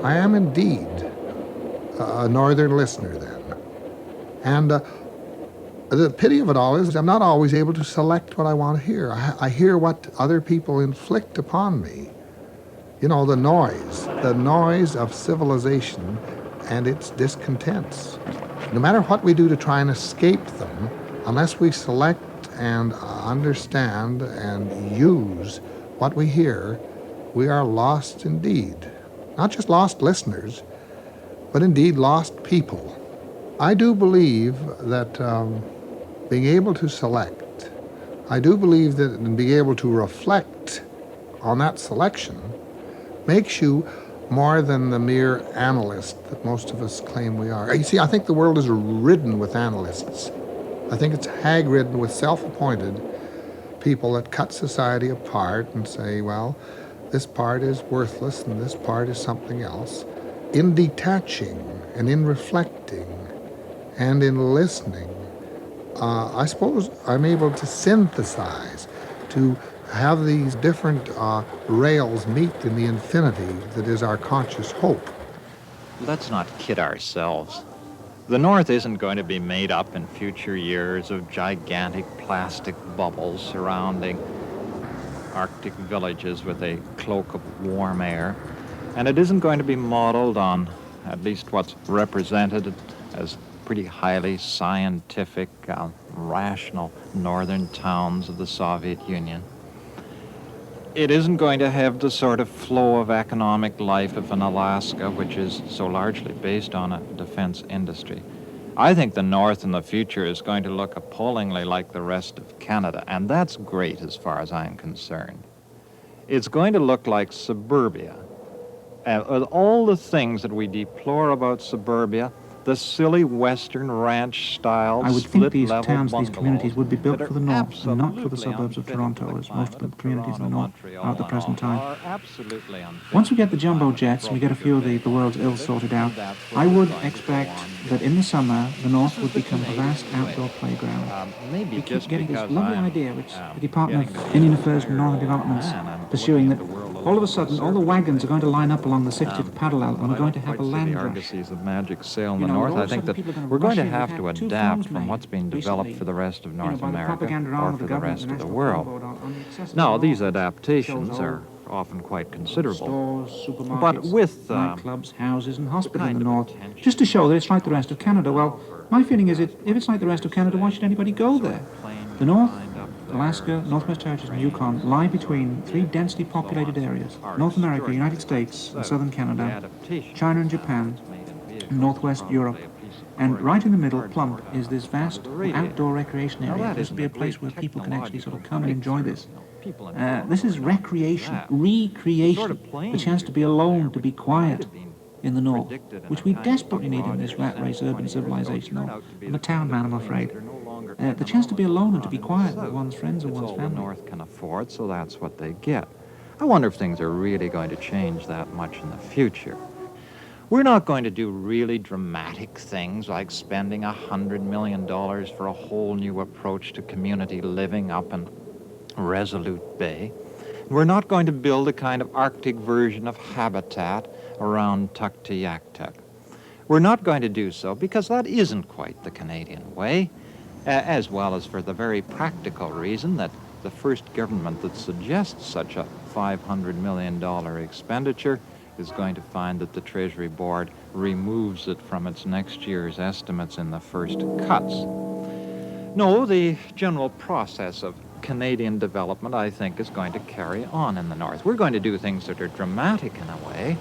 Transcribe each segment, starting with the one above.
I am indeed a northern listener then. And the pity of it all is I'm not always able to select what I want to hear. I hear what other people inflict upon me. You know, the noise of civilization and its discontents. No matter what we do to try and escape them, unless we select and understand and use what we hear, we are lost indeed. Not just lost listeners, but indeed lost people. I do believe that being able to select, I do believe that being able to reflect on that selection makes you more than the mere analyst that most of us claim we are. You see, I think the world is ridden with analysts. I think it's hag-ridden with self-appointed people that cut society apart and say, well, this part is worthless and this part is something else. In detaching and in reflecting and in listening, I suppose I'm able to synthesize, to have these different rails meet in the infinity that is our conscious hope. Let's not kid ourselves. The North isn't going to be made up in future years of gigantic plastic bubbles surrounding Arctic villages with a cloak of warm air. And it isn't going to be modeled on at least what's represented as pretty highly scientific, rational northern towns of the Soviet Union. It isn't going to have the sort of flow of economic life of an Alaska, which is so largely based on a defense industry. I think the North in the future is going to look appallingly like the rest of Canada, and that's great as far as I'm concerned. It's going to look like suburbia. All the things that we deplore about suburbia, the silly Western ranch-style I would think these split-level towns, these bungalows communities would be built for the North and not for the absolutely suburbs of unfitting Toronto, for as most of the climate communities in the North Toronto, are at the Montreal, present time. are absolutely unfitting Once we get the for jumbo climate jets and we get a few of the world's ills sorted out, That's what I we're would going to expect go on that in the summer the North This is would the become a vast Canadian way. outdoor playground. Maybe We keep just getting this because lovely I'm, idea, which the Department getting of to be Indian a Affairs and Northern retired Development's man, I'm pursuing, that looking at the world a all of little a sudden all the conservatively. wagons are going to line up along the 60th parallel and we're going to have a land rush. Argosies of magic sail in You the know, North. all of I a think sudden that people are gonna we're going to rush in. have We've to had two adapt films from made what's being developed recently, for the rest of North by the America propaganda arm or of for the the government, rest the of the National world. Film Board on the accessible Now, mall. these Shows adaptations all are often quite considerable. stores, supermarkets, But with nightclubs, houses, and hospitals in kind the of North, attention just to show that it's like the rest of Canada. Well, my feeling is that if it's like the rest of Canada, why should anybody go there? The North, Alaska, Northwest Territories, and Yukon lie between three densely populated areas: North America, United States, and southern Canada, China and Japan, and Northwest Europe. And right in the middle, plump, is this vast outdoor recreation area. This will be a place where people can actually sort of come and enjoy this. This is recreation, recreation, the chance to be alone, to be quiet in the North, which we desperately need in this rat race urban civilization. I'm a town man, I'm afraid. The chance to be alone and to be quiet with one's friends and one's all the family. North can afford, so that's what they get. I wonder if things are really going to change that much in the future. We're not going to do really dramatic things like spending $100 million for a whole new approach to community living up in Resolute Bay. We're not going to build a kind of Arctic version of habitat around Tuktoyaktuk. We're not going to do so because that isn't quite the Canadian way, as well as for the very practical reason that the first government that suggests such a $500 million expenditure is going to find that the Treasury Board removes it from its next year's estimates in the first cuts. No, the general process of Canadian development, I think, is going to carry on in the North. We're going to do things that are dramatic in a way.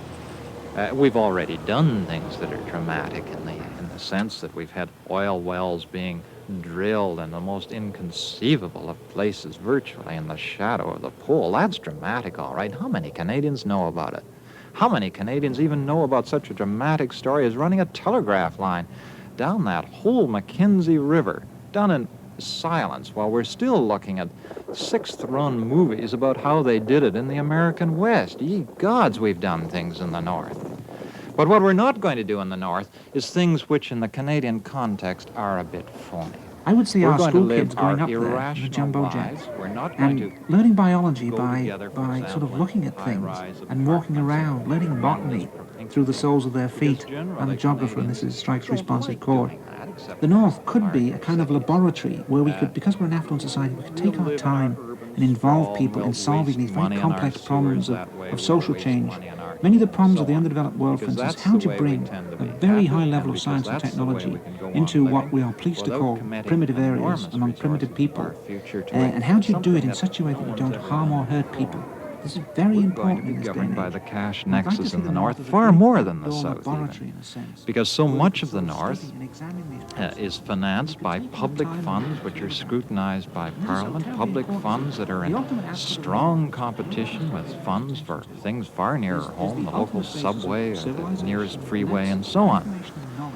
We've already done things that are dramatic in the sense that we've had oil wells being drilled in the most inconceivable of places, virtually in the shadow of the pole. That's dramatic, all right. How many Canadians know about it? How many Canadians even know about such a dramatic story as running a telegraph line down that whole Mackenzie River, done in silence, while we're still looking at sixth-run movies about how they did it in the American West? Ye gods, we've done things in the North. But what we're not going to do in the North is things which in the Canadian context are a bit phony. I would see We're our going to school live kids going our up there in the irrational jumbo lives. jets We're not going and to learning biology go by together, for sort example, of looking in at things high-rise and walking apartments around, and learning botany London's through the soles of their feet. generally I'm a geographer, and this Canadians is Strike's don't responsive like chord. doing that, except The North in could be a larger kind of cities. laboratory where we could, because we're an affluent society, we could take We'll our live in our time urban and involve sprawl, people in we'll solving waste these very money on our complex sewers problems that way, of we'll social waste change. money on our Many of the heat and problems so of the on. underdeveloped world, for Because instance, that's how the do you way we bring tend to a be very happy, high and level of because science and that's the way technology we can go on into what living we are pleased to without call committing primitive areas enormous among resources primitive of people? our future to And how do you do it something in such a way that you don't that harm or hurt people? This is very we're going important to in be this day governed and by age. the cash And I'd like to nexus see in the North, as a far great more than the outdoor South laboratory, even. in a sense, Because so where we much could of the sort of North study and examine these processes. is financed by We could take our public time and funds, which are figure it out. scrutinized by And this is Parliament, terribly public important. funds that are The in ultimate aspect of the strong North, competition with is funds for things far nearer home, the local ultimate basis of subway, or the civilization. nearest freeway, That's and so on. information and knowledge.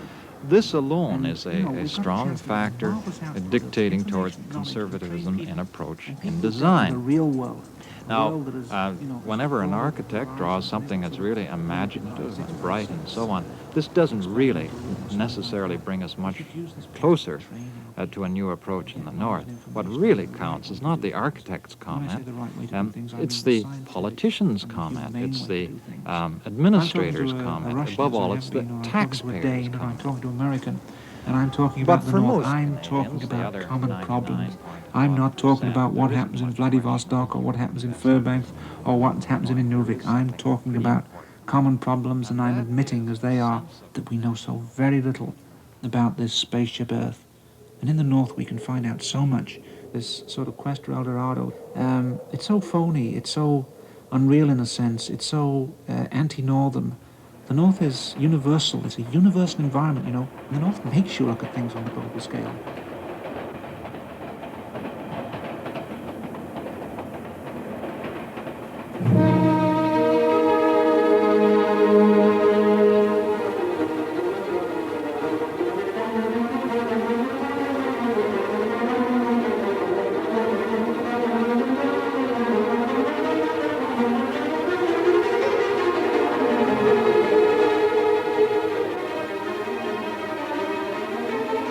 This alone And, is you know, a we've got a strong chance to do a factor marvelous output of dictating toward information, knowledge, conservatism and in approach and in people who get design. The real world. A Now, world that is, you know, whenever an full of architect draws horizons something and that's sort of really imaginative sort and of bright and sense, so on, this doesn't really experimental necessarily bring us much We should use this closer training. to a new approach in the Get North. information What in really the right counts way is to not do the things. architect's And when I say comment, the right way to do things, I it's mean the scientific politician's and comment, humane it's way the to do things. administrator's I'm talking to a comment, Russian, above as I all, have it's the been, or I'm talking to a taxpayer's Dane, or I'm comment. talking to an American, and I'm talking But about the for North. most I'm Canadians, talking the about other common problems. 99.1%, I'm not talking about what there isn't happens in much Vladivostok or what happens in Fairbanks or what happens in Inuvik. I'm talking about common problems, and I'm admitting, as they are, that we know so very little about this spaceship Earth. And in the North we can find out so much. This sort of quest for El Dorado, it's so phony, it's so unreal in a sense, it's so anti-northern. The North is universal, it's a universal environment, you know, and the North makes you look at things on the global scale.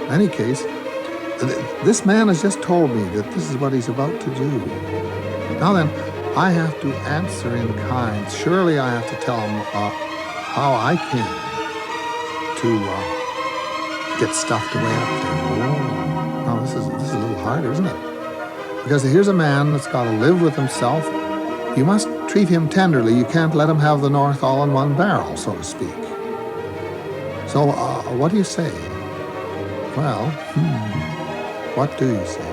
In any case, this man has just told me that this is what he's about to do. Now then, I have to answer in kind. Surely I have to tell him how I came to get stuffed away up there. Whoa. Now this is a little harder, isn't it? Because here's a man that's got to live with himself. You must treat him tenderly. You can't let him have the North all in one barrel, so to speak. So what do you say? Well, what do you say?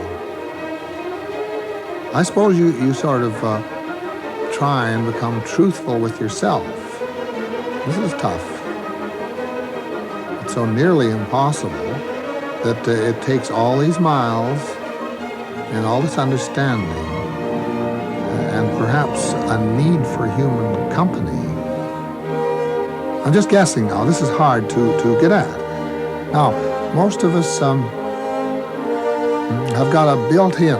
I suppose you sort of try and become truthful with yourself. This is tough. It's so nearly impossible that it takes all these miles and all this understanding and perhaps a need for human company. I'm just guessing now. This is hard to get at. Now, most of us have got a built-in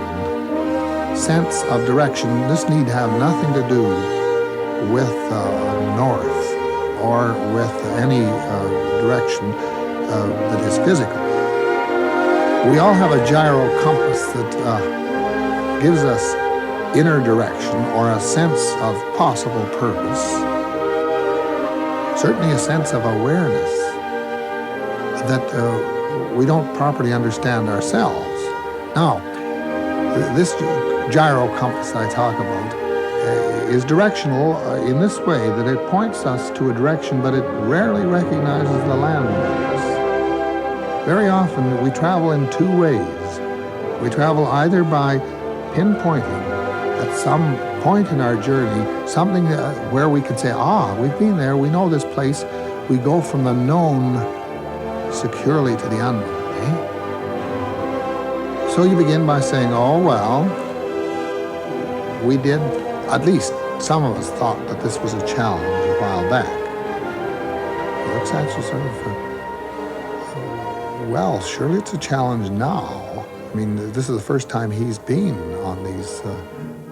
sense of direction. This need have nothing to do with north or with any direction that is physical. We all have a gyro compass that gives us inner direction or a sense of possible purpose, certainly a sense of awareness that we don't properly understand ourselves. Now, this gyro compass I talk about is directional in this way, that it points us to a direction, but it rarely recognizes the landmarks. Very often we travel in two ways. We travel either by pinpointing at some point in our journey something where we can say, we've been there, we know this place. We go from the known securely to the unknown. So you begin by saying, we did, at least some of us thought that this was a challenge a while back. It looks actually sort of, surely it's a challenge now. I mean, this is the first time he's been on these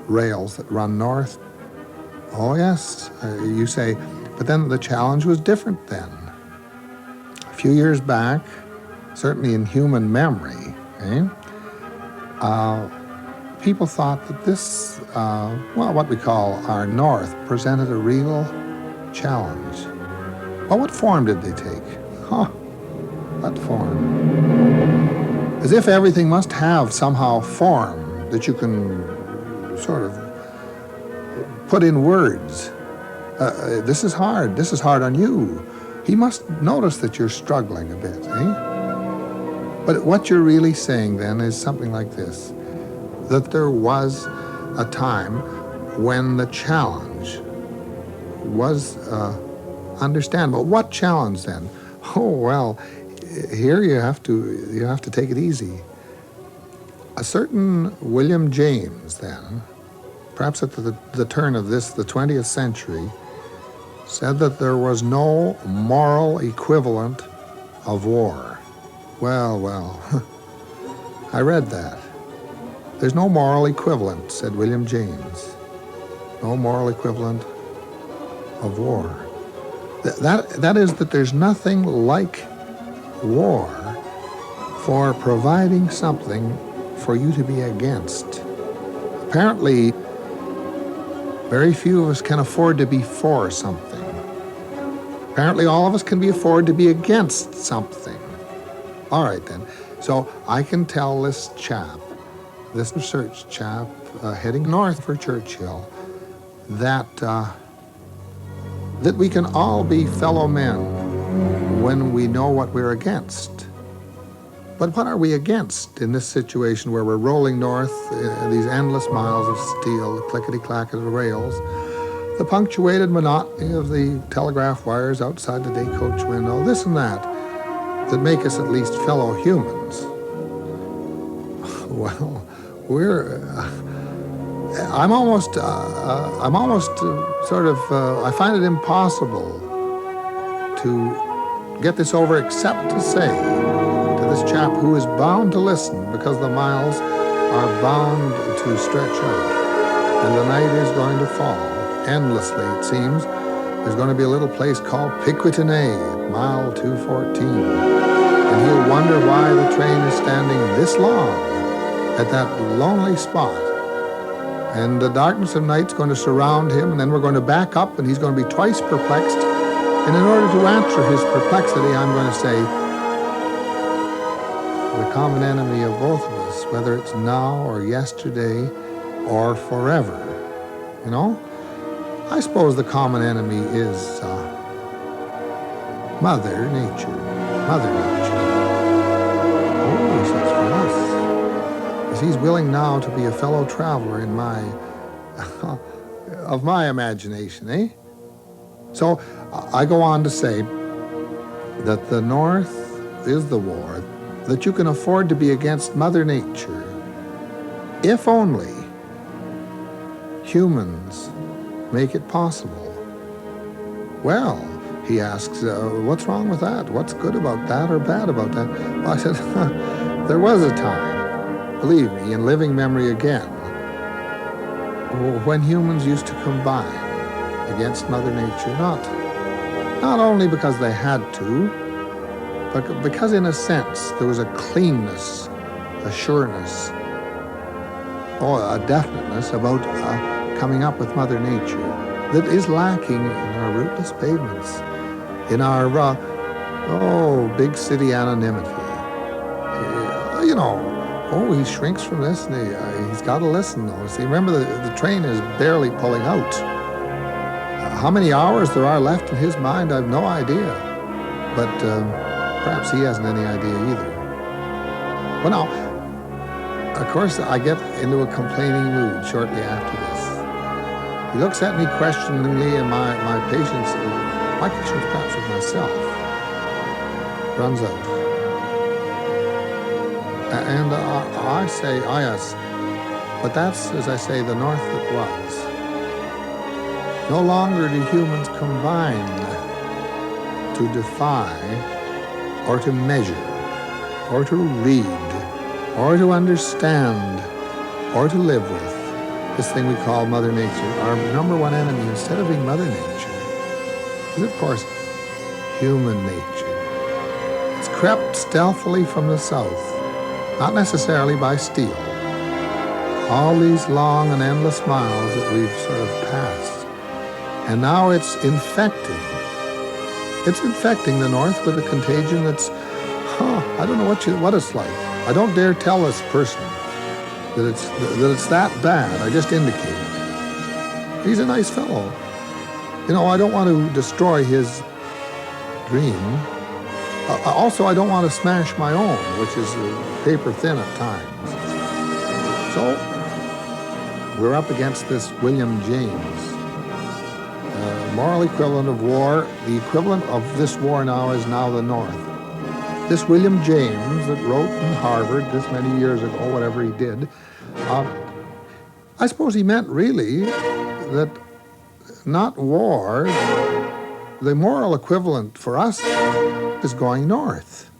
rails that run north. Oh yes, you say, but then the challenge was different then. A few years back, certainly in human memory, eh? People thought that this, what we call our North, presented a real challenge. Well, what form did they take? What form? As if everything must have somehow form that you can sort of put in words. This is hard. This is hard on you. He must notice that you're struggling a bit, eh? But what you're really saying then is something like this, that there was a time when the challenge was understandable. What challenge then? Oh, well, here you have to take it easy. A certain William James then, perhaps at the turn of the 20th century, said that there was no moral equivalent of war. Well, I read that. There's no moral equivalent, said William James. No moral equivalent of war. That is that there's nothing like war for providing something for you to be against. Apparently, very few of us can afford to be for something. Apparently, all of us can afford to be against something. All right, then. So I can tell this chap, this research chap heading north for Churchill, that we can all be fellow men when we know what we're against. But what are we against in this situation where we're rolling north these endless miles of steel, the clickety-clack of the rails, the punctuated monotony of the telegraph wires outside the day coach window, this and that make us at least fellow humans? Well, I'm almost I find it impossible to get this over except to say to this chap who is bound to listen because the miles are bound to stretch out and the night is going to fall endlessly, it seems. There's going to be a little place called Piquetinay at mile 214, and he'll wonder why the train is standing this long at that lonely spot. And the darkness of night's going to surround him, and then we're going to back up, and he's going to be twice perplexed. And in order to answer his perplexity, I'm going to say, the common enemy of both of us, whether it's now or yesterday or forever, you know? I suppose the common enemy is Mother Nature. Mother Nature. Oh, he says for us. Because he's willing now to be a fellow traveler in of my imagination, eh? So I go on to say that the North is the war, that you can afford to be against Mother Nature if only humans make it possible. Well, he asks, what's wrong with that? What's good about that or bad about that? Well, I said, there was a time, believe me, in living memory again, when humans used to combine against Mother Nature, not only because they had to, but because in a sense there was a cleanness, a sureness, or a definiteness about coming up with Mother Nature that is lacking in our rootless pavements, in our, big city anonymity. He shrinks from this, and he's got to listen, though. See, remember, the train is barely pulling out. How many hours there are left in his mind, I've no idea. But perhaps he hasn't any idea either. Well, now, of course, I get into a complaining mood shortly after this. He looks at me questioningly, and my patience perhaps with myself, runs out. And I say, yes, but that's, as I say, the North that was. No longer do humans combine to defy, or to measure, or to read, or to understand, or to live with this thing we call Mother Nature. Our number one enemy, instead of being Mother Nature, is, of course, human nature. It's crept stealthily from the south not necessarily by steel. All these long and endless miles that we've sort of passed. And now it's infecting. It's infecting the North with a contagion that's, I don't know what it's like. I don't dare tell this person that it's that bad. I just indicate it. He's a nice fellow. You know, I don't want to destroy his dream. Also, I don't want to smash my own, which is paper thin at times. So, we're up against this William James. Moral equivalent of war. The equivalent of this war now is now the North. This William James that wrote in Harvard this many years ago, whatever he did, I suppose he meant really that not war, the moral equivalent for us is going north.